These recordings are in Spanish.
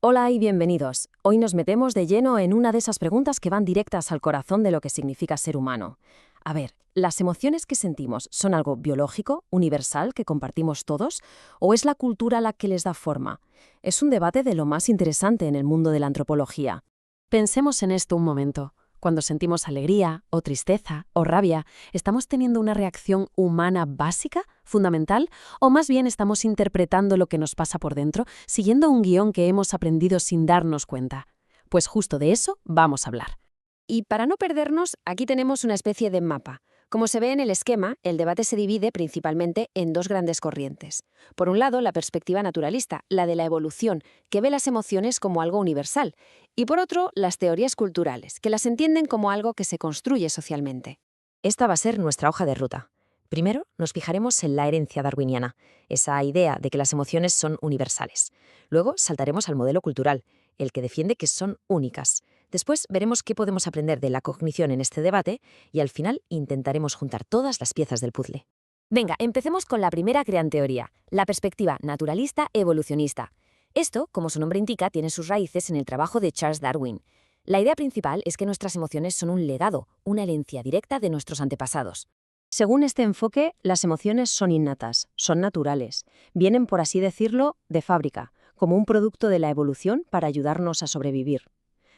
Hola y bienvenidos. Hoy nos metemos de lleno en una de esas preguntas que van directas al corazón de lo que significa ser humano. A ver, ¿las emociones que sentimos son algo biológico, universal, que compartimos todos? ¿O es la cultura la que les da forma? Es un debate de lo más interesante en el mundo de la antropología. Pensemos en esto un momento. Cuando sentimos alegría, o tristeza, o rabia, ¿estamos teniendo una reacción humana básica, fundamental, o más bien estamos interpretando lo que nos pasa por dentro, siguiendo un guión que hemos aprendido sin darnos cuenta? Pues justo de eso vamos a hablar. Y para no perdernos, aquí tenemos una especie de mapa. Como se ve en el esquema, el debate se divide principalmente en dos grandes corrientes. Por un lado, la perspectiva naturalista, la de la evolución, que ve las emociones como algo universal, y por otro, las teorías culturales, que las entienden como algo que se construye socialmente. Esta va a ser nuestra hoja de ruta. Primero, nos fijaremos en la herencia darwiniana, esa idea de que las emociones son universales. Luego, saltaremos al modelo cultural, el que defiende que son únicas. Después veremos qué podemos aprender de la cognición en este debate y al final intentaremos juntar todas las piezas del puzzle. Venga, empecemos con la primera gran teoría, la perspectiva naturalista evolucionista. Esto, como su nombre indica, tiene sus raíces en el trabajo de Charles Darwin. La idea principal es que nuestras emociones son un legado, una herencia directa de nuestros antepasados. Según este enfoque, las emociones son innatas, son naturales, vienen, por así decirlo, de fábrica, como un producto de la evolución para ayudarnos a sobrevivir.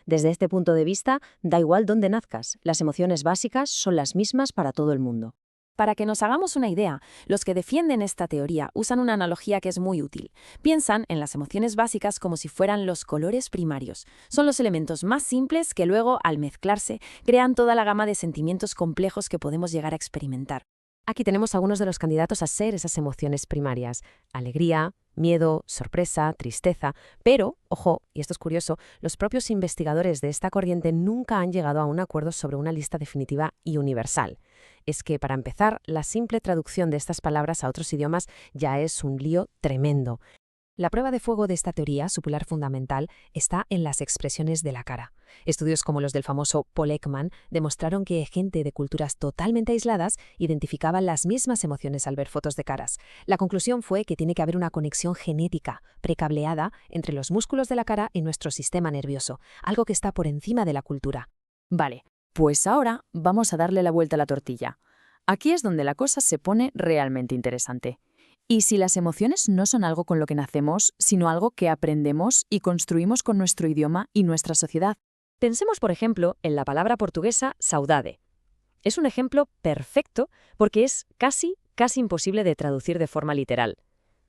Desde este punto de vista, da igual dónde nazcas, las emociones básicas son las mismas para todo el mundo. Para que nos hagamos una idea, los que defienden esta teoría usan una analogía que es muy útil. Piensan en las emociones básicas como si fueran los colores primarios. Son los elementos más simples que luego, al mezclarse, crean toda la gama de sentimientos complejos que podemos llegar a experimentar. Aquí tenemos algunos de los candidatos a ser esas emociones primarias: alegría, miedo, sorpresa, tristeza. Pero, ojo, y esto es curioso, los propios investigadores de esta corriente nunca han llegado a un acuerdo sobre una lista definitiva y universal. Es que, para empezar, la simple traducción de estas palabras a otros idiomas ya es un lío tremendo. La prueba de fuego de esta teoría, su pilar fundamental, está en las expresiones de la cara. Estudios como los del famoso Paul Ekman demostraron que gente de culturas totalmente aisladas identificaba las mismas emociones al ver fotos de caras. La conclusión fue que tiene que haber una conexión genética, precableada, entre los músculos de la cara y nuestro sistema nervioso, algo que está por encima de la cultura. Vale, pues ahora vamos a darle la vuelta a la tortilla. Aquí es donde la cosa se pone realmente interesante. ¿Y si las emociones no son algo con lo que nacemos, sino algo que aprendemos y construimos con nuestro idioma y nuestra sociedad? Pensemos, por ejemplo, en la palabra portuguesa saudade. Es un ejemplo perfecto porque es casi imposible de traducir de forma literal.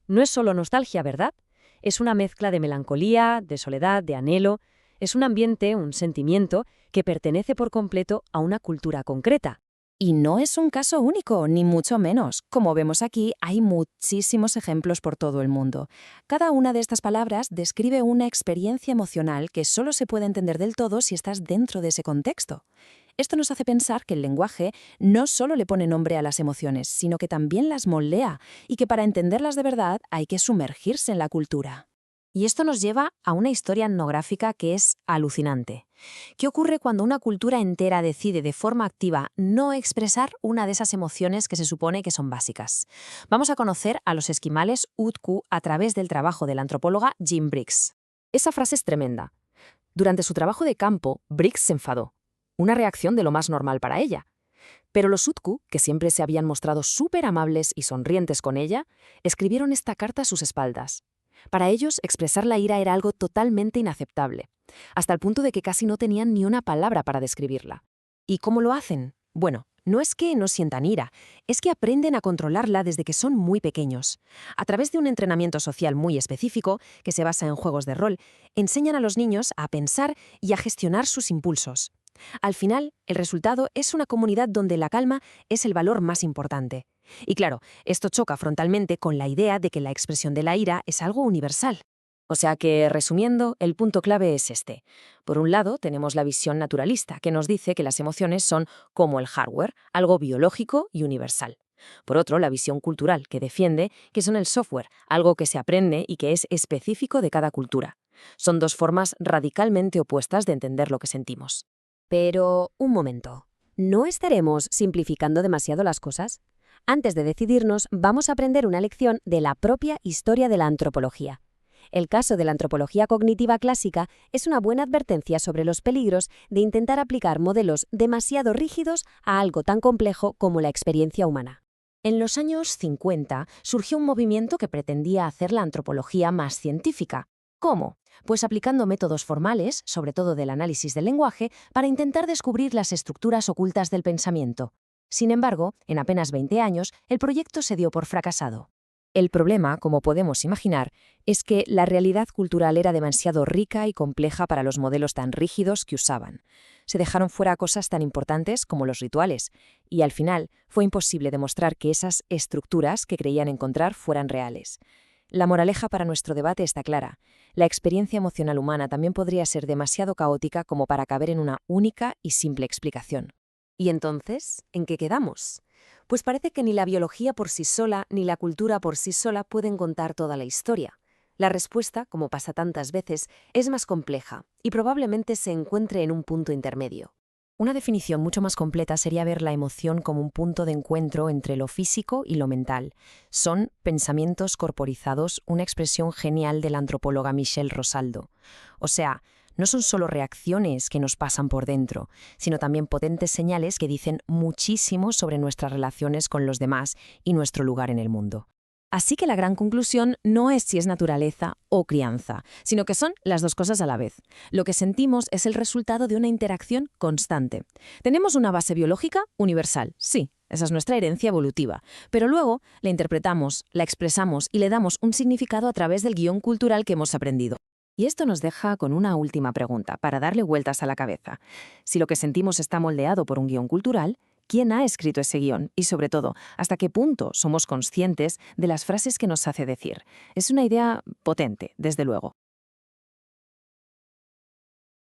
No es solo nostalgia, ¿verdad? Es una mezcla de melancolía, de soledad, de anhelo. Es un ambiente, un sentimiento que pertenece por completo a una cultura concreta. Y no es un caso único, ni mucho menos. Como vemos aquí, hay muchísimos ejemplos por todo el mundo. Cada una de estas palabras describe una experiencia emocional que solo se puede entender del todo si estás dentro de ese contexto. Esto nos hace pensar que el lenguaje no solo le pone nombre a las emociones, sino que también las moldea, y que para entenderlas de verdad hay que sumergirse en la cultura. Y esto nos lleva a una historia etnográfica que es alucinante. ¿Qué ocurre cuando una cultura entera decide de forma activa no expresar una de esas emociones que se supone que son básicas? Vamos a conocer a los esquimales Utku a través del trabajo de la antropóloga Jim Briggs. Esa frase es tremenda. Durante su trabajo de campo, Briggs se enfadó. Una reacción de lo más normal para ella. Pero los Utku, que siempre se habían mostrado súper amables y sonrientes con ella, escribieron esta carta a sus espaldas. Para ellos, expresar la ira era algo totalmente inaceptable, hasta el punto de que casi no tenían ni una palabra para describirla. ¿Y cómo lo hacen? Bueno, no es que no sientan ira, es que aprenden a controlarla desde que son muy pequeños. A través de un entrenamiento social muy específico, que se basa en juegos de rol, enseñan a los niños a pensar y a gestionar sus impulsos. Al final, el resultado es una comunidad donde la calma es el valor más importante. Y claro, esto choca frontalmente con la idea de que la expresión de la ira es algo universal. O sea que, resumiendo, el punto clave es este. Por un lado, tenemos la visión naturalista, que nos dice que las emociones son como el hardware, algo biológico y universal. Por otro, la visión cultural, que defiende que son el software, algo que se aprende y que es específico de cada cultura. Son dos formas radicalmente opuestas de entender lo que sentimos. Pero, un momento, ¿no estaremos simplificando demasiado las cosas? Antes de decidirnos, vamos a aprender una lección de la propia historia de la antropología. El caso de la antropología cognitiva clásica es una buena advertencia sobre los peligros de intentar aplicar modelos demasiado rígidos a algo tan complejo como la experiencia humana. En los años 50 surgió un movimiento que pretendía hacer la antropología más científica. ¿Cómo? Pues aplicando métodos formales, sobre todo del análisis del lenguaje, para intentar descubrir las estructuras ocultas del pensamiento. Sin embargo, en apenas 20 años, el proyecto se dio por fracasado. El problema, como podemos imaginar, es que la realidad cultural era demasiado rica y compleja para los modelos tan rígidos que usaban. Se dejaron fuera cosas tan importantes como los rituales, y al final fue imposible demostrar que esas estructuras que creían encontrar fueran reales. La moraleja para nuestro debate está clara. La experiencia emocional humana también podría ser demasiado caótica como para caber en una única y simple explicación. ¿Y entonces, en qué quedamos? Pues parece que ni la biología por sí sola ni la cultura por sí sola pueden contar toda la historia. La respuesta, como pasa tantas veces, es más compleja y probablemente se encuentre en un punto intermedio. Una definición mucho más completa sería ver la emoción como un punto de encuentro entre lo físico y lo mental. Son pensamientos corporizados, una expresión genial de la antropóloga Michelle Rosaldo. O sea, no son solo reacciones que nos pasan por dentro, sino también potentes señales que dicen muchísimo sobre nuestras relaciones con los demás y nuestro lugar en el mundo. Así que la gran conclusión no es si es naturaleza o crianza, sino que son las dos cosas a la vez. Lo que sentimos es el resultado de una interacción constante. Tenemos una base biológica universal, sí, esa es nuestra herencia evolutiva, pero luego la interpretamos, la expresamos y le damos un significado a través del guión cultural que hemos aprendido. Y esto nos deja con una última pregunta, para darle vueltas a la cabeza. Si lo que sentimos está moldeado por un guión cultural, ¿quién ha escrito ese guión? Y sobre todo, ¿hasta qué punto somos conscientes de las frases que nos hace decir? Es una idea potente, desde luego.